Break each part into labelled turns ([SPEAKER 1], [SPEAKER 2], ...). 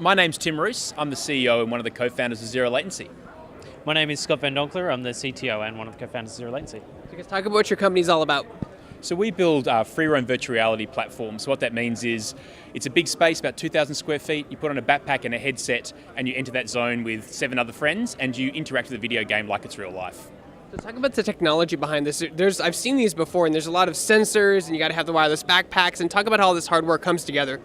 [SPEAKER 1] My name's Tim Roos. I'm the CEO and one of the co-founders of Zero Latency.
[SPEAKER 2] My name is Scott Van Donkler. I'm the CTO and one of the co-founders of Zero Latency.
[SPEAKER 3] So guys, talk about what your company's all about.
[SPEAKER 1] So we build free-roam virtual reality platforms. So what that means is it's a big space, about 2,000 square feet. You put on a backpack and a headset and you enter that zone with 7 other friends and you interact with the video game like it's real life.
[SPEAKER 3] So talk about the technology behind this. I've seen these before, and there's a lot of sensors, and you got to have the wireless backpacks, and talk about how all this hardware comes together.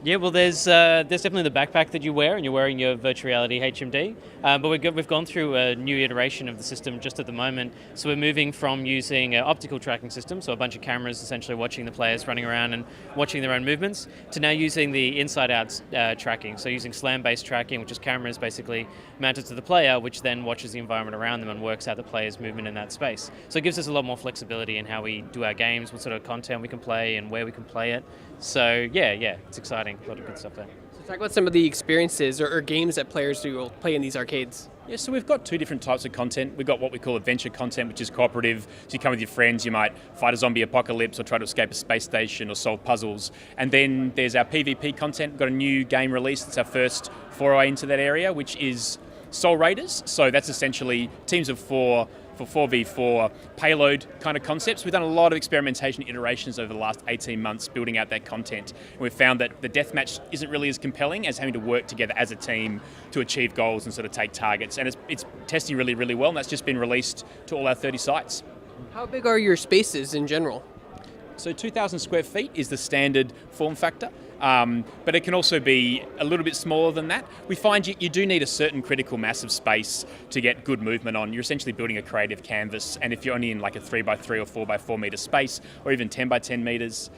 [SPEAKER 2] Yeah, well, there's definitely the backpack that you wear, and you're wearing your virtual reality HMD. But we've gone through a new iteration of the system just at the moment. So we're moving from using an optical tracking system, so a bunch of cameras essentially watching the players running around and watching their own movements, to now using the inside-out tracking. So using SLAM-based tracking, which is cameras basically mounted to the player, which then watches the environment around them and works out the player's movement in that space. So it gives us a lot more flexibility in how we do our games, what sort of content we can play, and where we can play it. So yeah, it's exciting. A lot of good stuff there.
[SPEAKER 3] So talk about some of the experiences or games that players will play in these arcades.
[SPEAKER 1] Yeah, so we've got 2 different types of content. We've got what we call adventure content, which is cooperative. So you come with your friends, you might fight a zombie apocalypse or try to escape a space station or solve puzzles. And then there's our PvP content. We've got a new game release. It's our first foray into that area, which is Soul Raiders. So that's essentially teams of 4 for 4v4 payload kind of concepts. We've done a lot of experimentation iterations over the last 18 months building out that content. And we've found that the deathmatch isn't really as compelling as having to work together as a team to achieve goals and sort of take targets. And it's testing really, really well, and that's just been released to all our 30 sites.
[SPEAKER 3] How big are your spaces in general?
[SPEAKER 1] So 2,000 square feet is the standard form factor. But it can also be a little bit smaller than that. We find you do need a certain critical mass of space to get good movement on. You're essentially building a creative canvas, and if you're only in like a 3x3 or 4x4 metre space, or even 10x10 metres,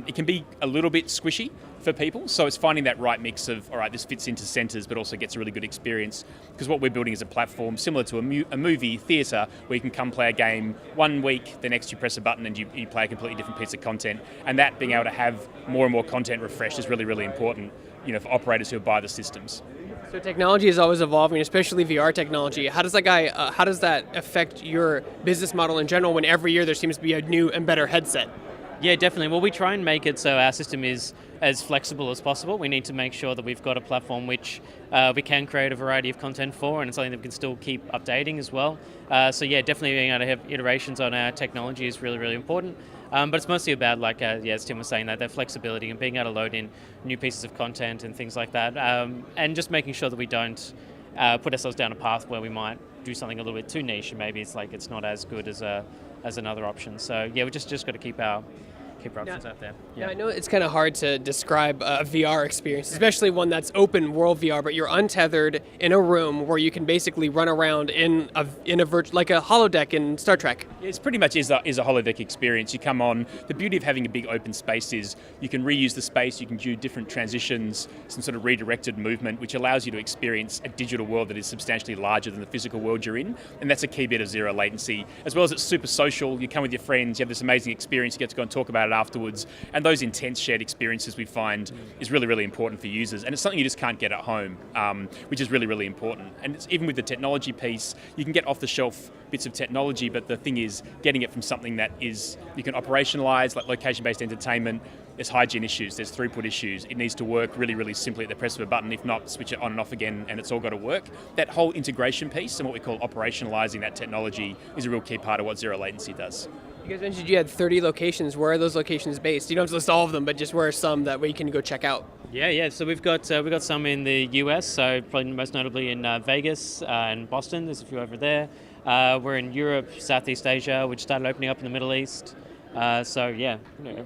[SPEAKER 1] it can be a little bit squishy for people. So it's finding that right mix of, all right, this fits into centres, but also gets a really good experience. Because what we're building is a platform similar to a movie theatre, where you can come play a game one week, the next you press a button and you play a completely different piece of content. And that being able to have more and more content refreshed is really, really important, for operators who buy the systems.
[SPEAKER 3] So technology is always evolving, especially VR technology. How does that affect your business model in general when every year there seems to be a new and better headset?
[SPEAKER 2] Yeah, definitely. Well, we try and make it so our system is as flexible as possible. We need to make sure that we've got a platform which we can create a variety of content for, and it's something that we can still keep updating as well. So yeah, definitely being able to have iterations on our technology is really, really important. But it's mostly about, as Tim was saying, that flexibility and being able to load in new pieces of content and things like that, and just making sure that we don't put ourselves down a path where we might do something a little bit too niche, and maybe it's not as good as another option. So yeah, we just got to keep our options out there.
[SPEAKER 3] Yeah, I know it's kind of hard to describe a VR experience, especially one that's open world VR, but you're untethered in a room where you can basically run around in a like a holodeck in Star Trek.
[SPEAKER 1] It's pretty much is a holodeck experience. You come on. The beauty of having a big open space is you can reuse the space. You can do different transitions, some sort of redirected movement, which allows you to experience a digital world that is substantially larger than the physical world you're in. And that's a key bit of Zero Latency, as well as it's super social. You come with your friends. You have this amazing experience. You get to go and talk about it afterwards, and those intense shared experiences we find is really, really important for users, and it's something you just can't get at home, which is really, really important. And it's, even with the technology piece, you can get off-the-shelf bits of technology, but the thing is getting it from something that is you can operationalize, like location-based entertainment. There's hygiene issues, there's throughput issues. It needs to work really, really simply at the press of a button. If not, switch it on and off again, and it's all got to work. That whole integration piece and what we call operationalizing that technology is a real key part of what Zero Latency does.
[SPEAKER 3] You guys mentioned you had 30 locations. Where are those locations based? You don't have to list all of them, but just where are some that we can go check out?
[SPEAKER 2] Yeah. So we've got some in the US. So probably most notably in Vegas and Boston. There's a few over there. We're in Europe, Southeast Asia. We just started opening up in the Middle East. Everywhere.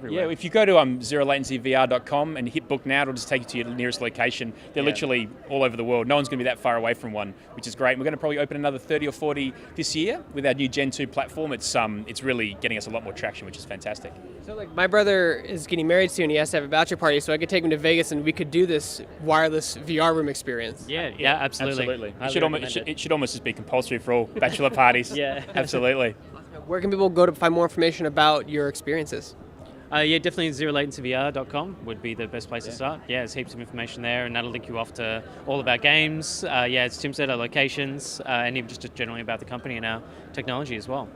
[SPEAKER 1] Yeah, if you go to zerolatencyvr.com and hit book now, it'll just take you to your nearest location. They're literally all over the world. No one's going to be that far away from one, which is great. We're going to probably open another 30 or 40 this year with our new Gen 2 platform. It's really getting us a lot more traction, which is fantastic.
[SPEAKER 3] So my brother is getting married soon. He has to have a bachelor party, so I could take him to Vegas and we could do this wireless VR room experience.
[SPEAKER 2] Yeah, absolutely.
[SPEAKER 1] It should almost just be compulsory for all bachelor parties.
[SPEAKER 2] Yeah.
[SPEAKER 1] Absolutely.
[SPEAKER 3] Where can people go to find more information about your experiences?
[SPEAKER 2] Definitely zerolatencyvr.com would be the best place to start. Yeah, there's heaps of information there, and that'll link you off to all of our games. As Tim said, our locations, and even just generally about the company and our technology as well.